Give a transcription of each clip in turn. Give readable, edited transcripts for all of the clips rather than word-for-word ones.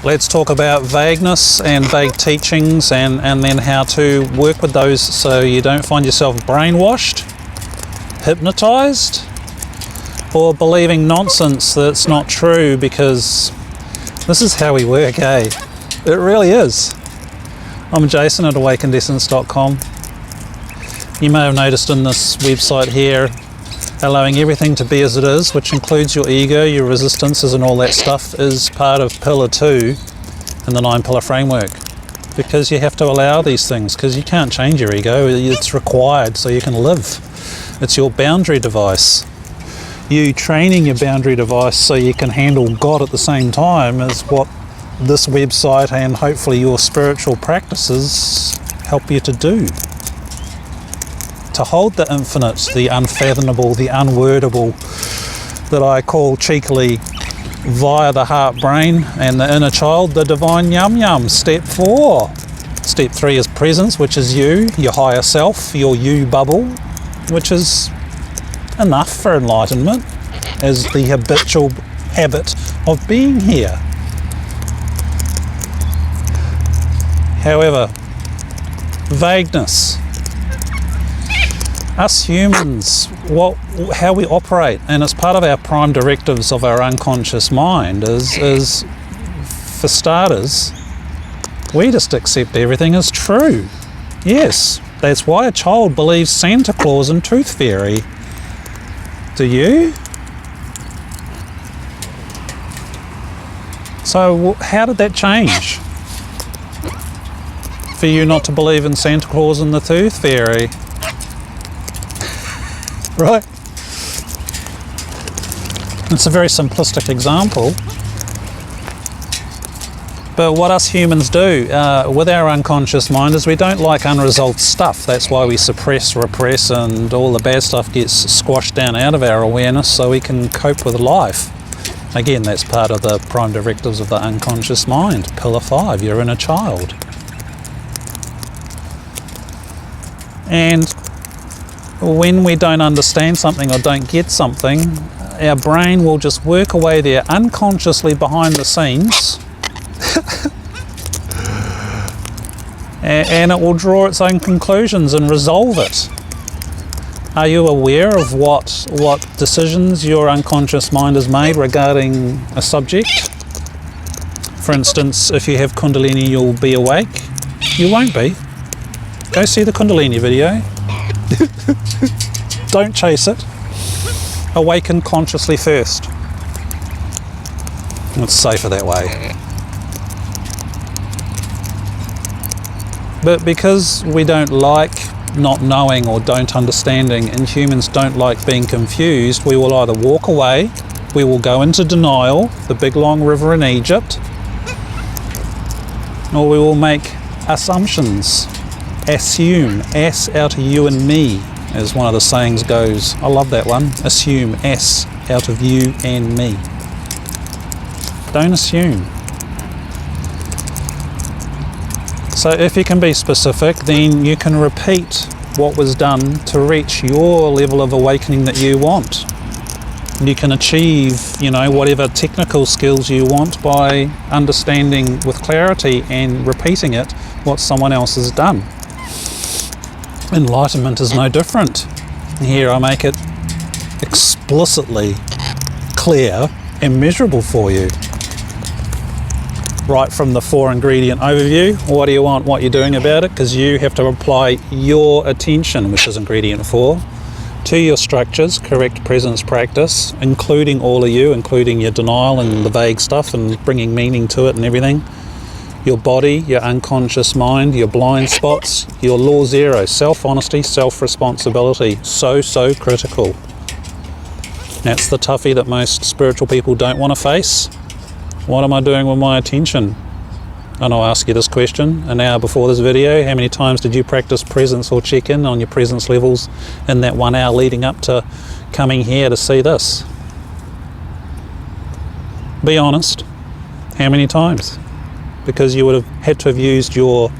Let's talk about vagueness and vague teachings and then how to work with those so you don't find yourself brainwashed, hypnotized, or believing nonsense that's not true, because this is how we work, eh? It really is. I'm Jason at AwakenedEssence.com. You may have noticed in this website here, allowing everything to be as it is, which includes your ego, your resistances and all that stuff, is part of pillar 2 in the 9-pillar framework. Because you have to allow these things, because you can't change your ego. It's required so you can live. It's your boundary device. You training your boundary device so you can handle God at the same time is what this website and hopefully your spiritual practices help you to do. To hold the infinite, the unfathomable, the unwordable, that I call cheekily via the heart brain and the inner child, the divine yum yum. Step 4. Step 3 is presence, which is you, your higher self, your you bubble, which is enough for enlightenment as the habitual habit of being here. However, vagueness. Us humans, how we operate, and it's part of our prime directives of our unconscious mind, is for starters, we just accept everything as true. Yes, that's why a child believes Santa Claus and Tooth Fairy. Do you? So how did that change? For you not to believe in Santa Claus and the Tooth Fairy? Right? It's a very simplistic example. But what us humans do with our unconscious mind is we don't like unresolved stuff. That's why we suppress, repress, and all the bad stuff gets squashed down out of our awareness so we can cope with life. Again, that's part of the prime directives of the unconscious mind. Pillar 5, your inner child. And when we don't understand something or don't get something, our brain will just work away there unconsciously behind the scenes and it will draw its own conclusions and resolve it. Are you aware of what decisions your unconscious mind has made regarding a subject? For instance, if you have Kundalini, you'll be awake. You won't be. Go see the Kundalini video. Don't chase it. Awaken consciously first. It's safer that way. But because we don't like not knowing or don't understanding, and humans don't like being confused, we will either walk away, we will go into denial, the big long river in Egypt, or we will make assumptions. Assume, S out of you and me, as one of the sayings goes. I love that one. Assume, S out of you and me. Don't assume. So if you can be specific, then you can repeat what was done to reach your level of awakening that you want. You can achieve, whatever technical skills you want by understanding with clarity and repeating it what someone else has done. Enlightenment is no different. Here I make it explicitly clear and measurable for you. Right from the 4-ingredient overview, what do you want, what you're doing about it, because you have to apply your attention, which is ingredient 4, to your structures, correct presence practice, including all of you, including your denial and the vague stuff and bringing meaning to it and everything. Your body, your unconscious mind, your blind spots, your law 0, self-honesty, self-responsibility. So critical. That's the toughie that most spiritual people don't want to face. What am I doing with my attention? And I'll ask you this question an hour before this video. How many times did you practice presence or check in on your presence levels in that 1 hour leading up to coming here to see this? Be honest. How many times? Because you would have had to have used your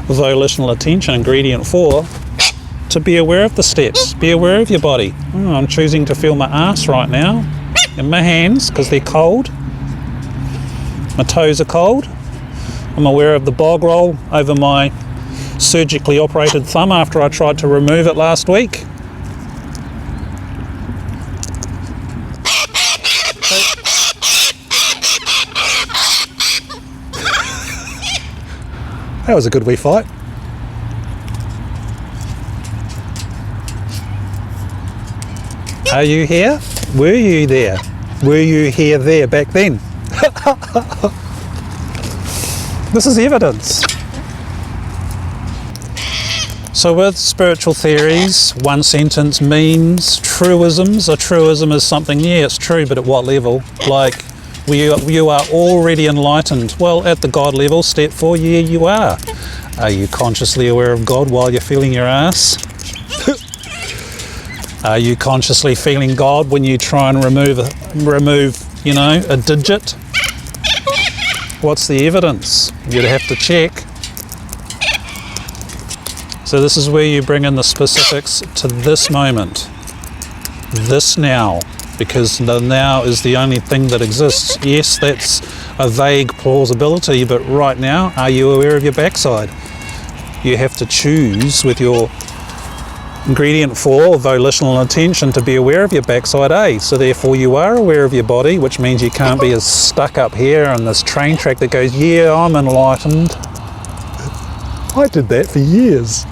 volitional attention, ingredient 4, to be aware of the steps, be aware of your body. I'm choosing to feel my ass right now, and my hands, because they're cold. My toes are cold. I'm aware of the bog roll over my surgically operated thumb after I tried to remove it last week. That was a good wee fight. Are you here? Were you there? Were you here there back then? This is evidence. So with spiritual theories, one sentence memes, truisms. A truism is something, yeah, it's true, but at what level? Like, you are already enlightened. Well, at the God level, step 4, yeah, you are. Are you consciously aware of God while you're feeling your ass? Are you consciously feeling God when you try and remove, you know, a digit? What's the evidence? You'd have to check. So this is where you bring in the specifics to this moment, this now, because the now is the only thing that exists. Yes, that's a vague plausibility, but right now, are you aware of your backside? You have to choose with your ingredient 4, volitional intention, to be aware of your backside, A. So therefore you are aware of your body, which means you can't be as stuck up here on this train track that goes, yeah, I'm enlightened. I did that for years.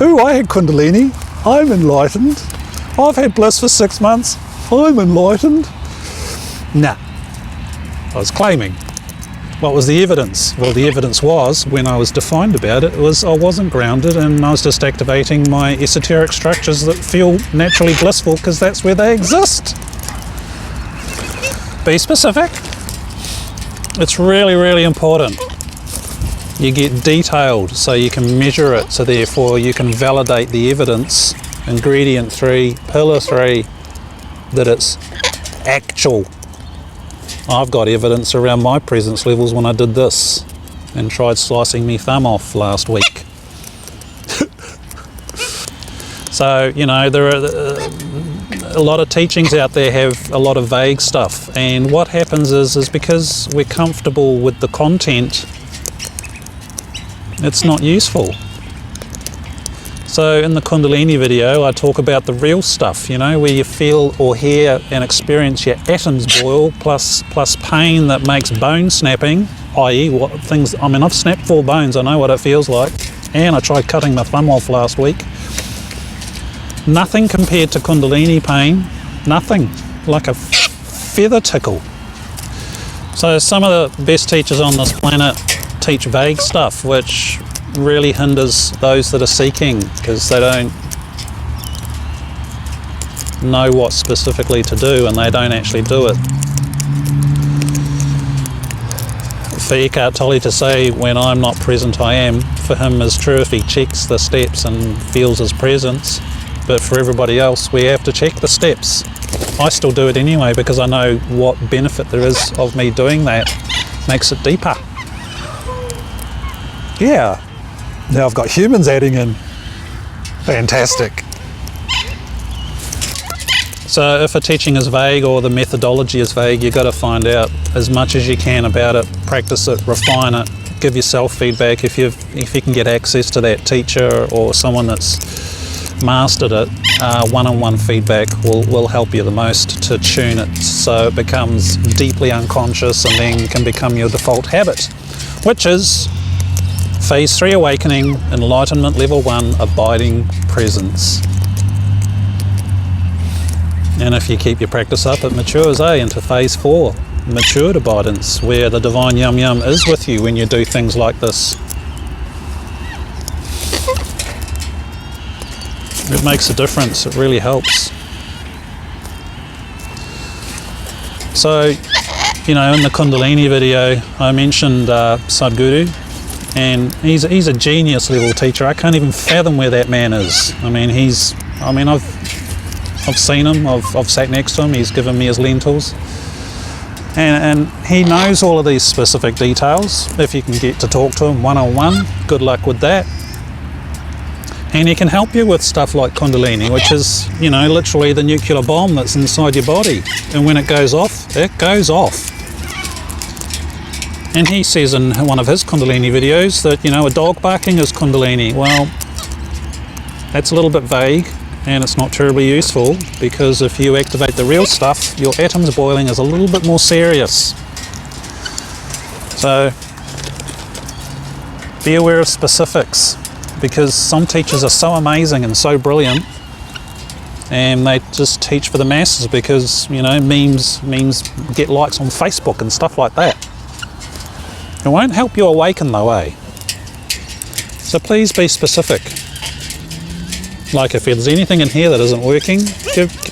Ooh, I had Kundalini. I'm enlightened. I've had bliss for 6 months. I'm enlightened. Nah, I was claiming. What was the evidence? Well, the evidence was, when I was defined about it, was I wasn't grounded and I was just activating my esoteric structures that feel naturally blissful because that's where they exist. Be specific. It's really, really important. You get detailed so you can measure it, so therefore you can validate the evidence, ingredient 3, pillar 3, that it's actual. I've got evidence around my presence levels when I did this and tried slicing me thumb off last week. So, you know, there are a lot of teachings out there have a lot of vague stuff, and what happens is because we're comfortable with the content, it's not useful. So in the Kundalini video, I talk about the real stuff, you know, where you feel or hear and experience your atoms boil, plus pain that makes bone snapping, i.e. what things, I mean, I've snapped 4 bones, I know what it feels like, and I tried cutting my thumb off last week. Nothing compared to Kundalini pain, nothing, like a feather tickle. So some of the best teachers on this planet teach vague stuff, which really hinders those that are seeking because they don't know what specifically to do and they don't actually do it. For Eckhart Tolle to say, when I'm not present I am, for him is true if he checks the steps and feels his presence, but for everybody else we have to check the steps. I still do it anyway because I know what benefit there is of me doing that. Makes it deeper. Yeah. Now I've got humans adding in. Fantastic. So if a teaching is vague or the methodology is vague, you've got to find out as much as you can about it, practice it, refine it, give yourself feedback. If you can get access to that teacher or someone that's mastered it, one-on-one feedback will help you the most to tune it so it becomes deeply unconscious and then can become your default habit, which is Phase 3 Awakening, Enlightenment Level 1, Abiding Presence. And if you keep your practice up, it matures into Phase 4, Matured Abidance, where the Divine Yum Yum is with you when you do things like this. It makes a difference, it really helps. So, you know, in the Kundalini video, I mentioned Sadhguru. And he's a genius level teacher. I can't even fathom where that man is. I mean, I've seen him, I've sat next to him, he's given me his lentils. And he knows all of these specific details. If you can get to talk to him one-on-one, good luck with that. And he can help you with stuff like Kundalini, which is, you know, literally the nuclear bomb that's inside your body. And when it goes off, it goes off. And he says in one of his Kundalini videos that, you know, a dog barking is Kundalini. Well, that's a little bit vague, and it's not terribly useful, because if you activate the real stuff, your atoms boiling is a little bit more serious. So be aware of specifics, because some teachers are so amazing and so brilliant, and they just teach for the masses because, you know, memes get likes on Facebook and stuff like that. It won't help you awaken though, eh? So please be specific. Like, if there's anything in here that isn't working,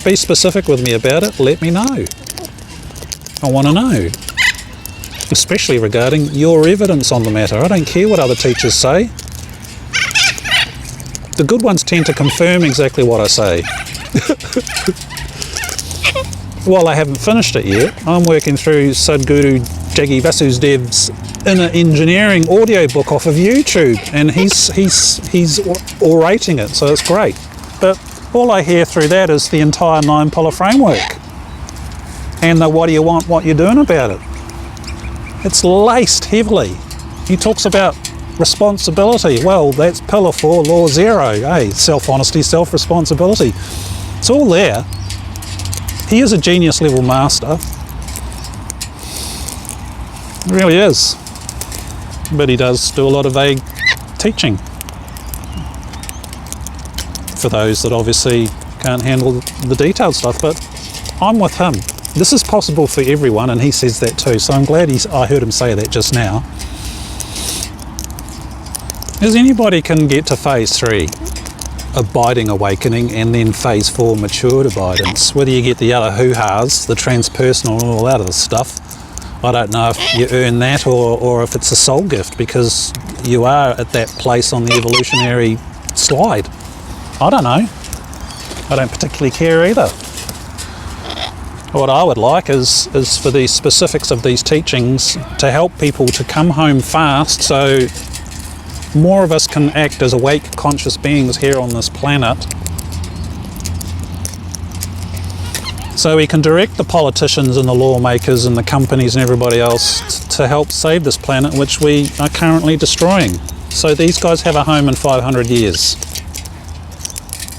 be specific with me about it. Let me know. I want to know. Especially regarding your evidence on the matter. I don't care what other teachers say. The good ones tend to confirm exactly what I say. While I haven't finished it yet, I'm working through Sadhguru Jaggi Vasudev's Inner Engineering audiobook off of YouTube, and he's orating it, so it's great. But all I hear through that is the entire 9-pillar framework, and the what do you want, what you're doing about it. It's laced heavily. He talks about responsibility. Well, that's pillar 4, law 0, self-honesty, self-responsibility. It's all there. He is a genius level master. It really is. But he does do a lot of vague teaching for those that obviously can't handle the detailed stuff. But I'm with him. This is possible for everyone, and he says that too. So I'm glad I heard him say that just now. As anybody can get to phase 3, abiding awakening, and then phase 4, matured abidance. Whether you get the other hoo-has, the transpersonal and all that other stuff, I don't know if you earn that or if it's a soul gift, because you are at that place on the evolutionary slide. I don't know. I don't particularly care either. What I would like is for the specifics of these teachings to help people to come home fast, so more of us can act as awake, conscious beings here on this planet, so we can direct the politicians and the lawmakers and the companies and everybody else to help save this planet, which we are currently destroying. So these guys have a home in 500 years.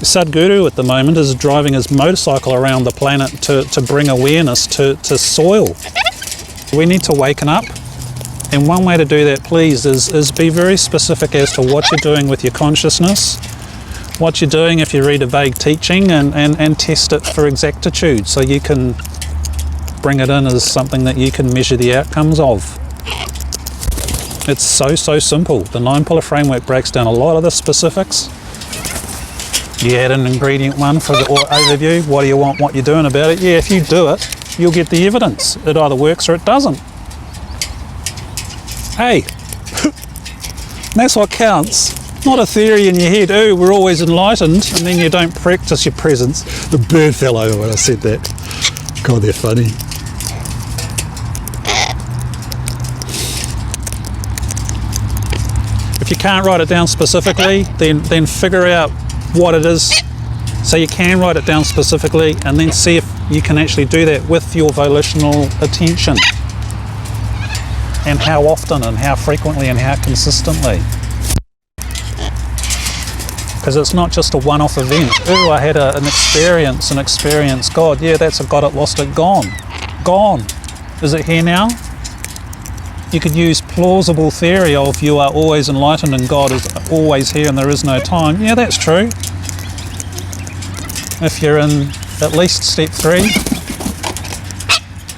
Sadhguru at the moment is driving his motorcycle around the planet to bring awareness to soil. We need to waken up. And one way to do that, please, is be very specific as to what you're doing with your consciousness, what you're doing if you read a vague teaching, and test it for exactitude, so you can bring it in as something that you can measure the outcomes of. It's so simple. The 9-pillar framework breaks down a lot of the specifics. You add an ingredient 1 for the overview. What do you want, what you're doing about it? Yeah, if you do it, you'll get the evidence. It either works or it doesn't. Hey, that's what counts. Not a theory in your head, oh, we're always enlightened, and then you don't practice your presence. The bird fell over when I said that. God, they're funny. If you can't write it down specifically, then figure out what it is, so you can write it down specifically, and then see if you can actually do that with your volitional attention. And how often, and how frequently, and how consistently. Because it's not just a one-off event. Oh, I had an experience. God, yeah, that's a got it, lost it, gone. Gone. Is it here now? You could use plausible theory of you are always enlightened and God is always here and there is no time. Yeah, that's true. If you're in at least step 3,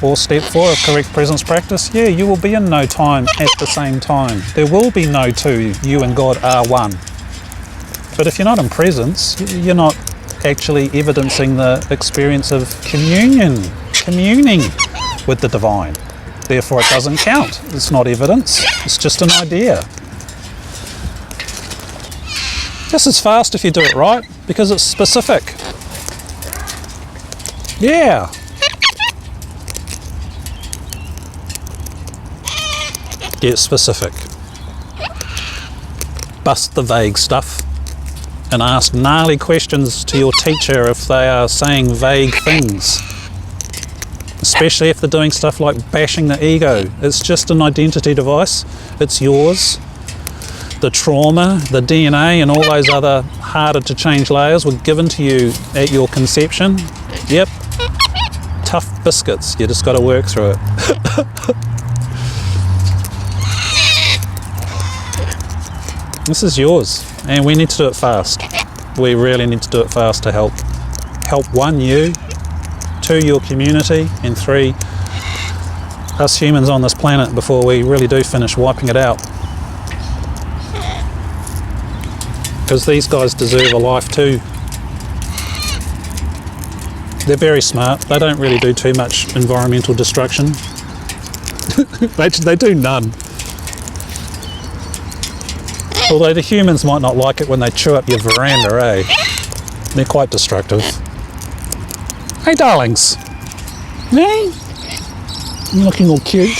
or step 4 of correct presence practice, yeah, you will be in no time at the same time. There will be no 2, you and God are 1. But if you're not in presence, you're not actually evidencing the experience of communing with the divine. Therefore it doesn't count. It's not evidence, it's just an idea. Just as fast if you do it right, because it's specific. Yeah. Get specific. Bust the vague stuff and ask gnarly questions to your teacher if they are saying vague things. especially if they're doing stuff like bashing the ego. It's just an identity device. It's yours. The trauma, the DNA, and all those other harder to change layers were given to you at your conception. Yep. Tough biscuits. You just got to work through it. This is yours, and we need to do it fast. We really need to do it fast to help 1, you, 2, your community, and 3, us humans on this planet before we really do finish wiping it out. Because these guys deserve a life too. They're very smart. They don't really do too much environmental destruction. They do none. Although the humans might not like it when they chew up your veranda, eh? They're quite destructive. Hey, darlings. Hey? You're looking all cute.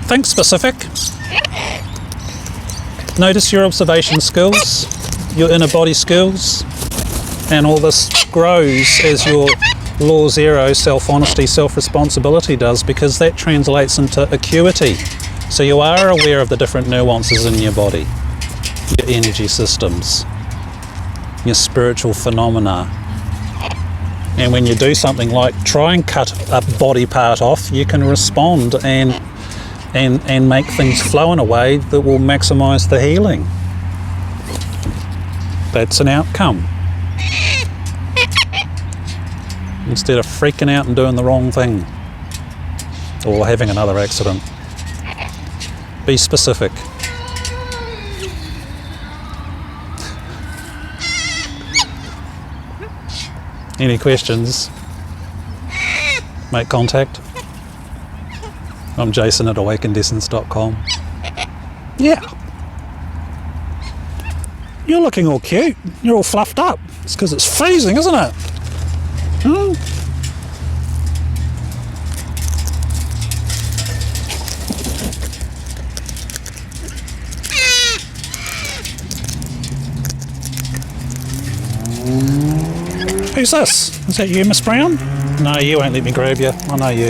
Think specific. Notice your observation skills, your inner body skills, and all this grows as your Law Zero self-honesty, self-responsibility does, because that translates into acuity. So you are aware of the different nuances in your body, your energy systems, your spiritual phenomena. And when you do something like try and cut a body part off, you can respond and make things flow in a way that will maximise the healing. That's an outcome. Instead of freaking out and doing the wrong thing or having another accident. Be specific. Any questions? Make contact. I'm Jason at AwakenedEssence.com. Yeah. You're looking all cute. You're all fluffed up. It's because it's freezing, isn't it? Hmm? Who's this? Is that you, Miss Brown? No, you won't let me grab you. I know you.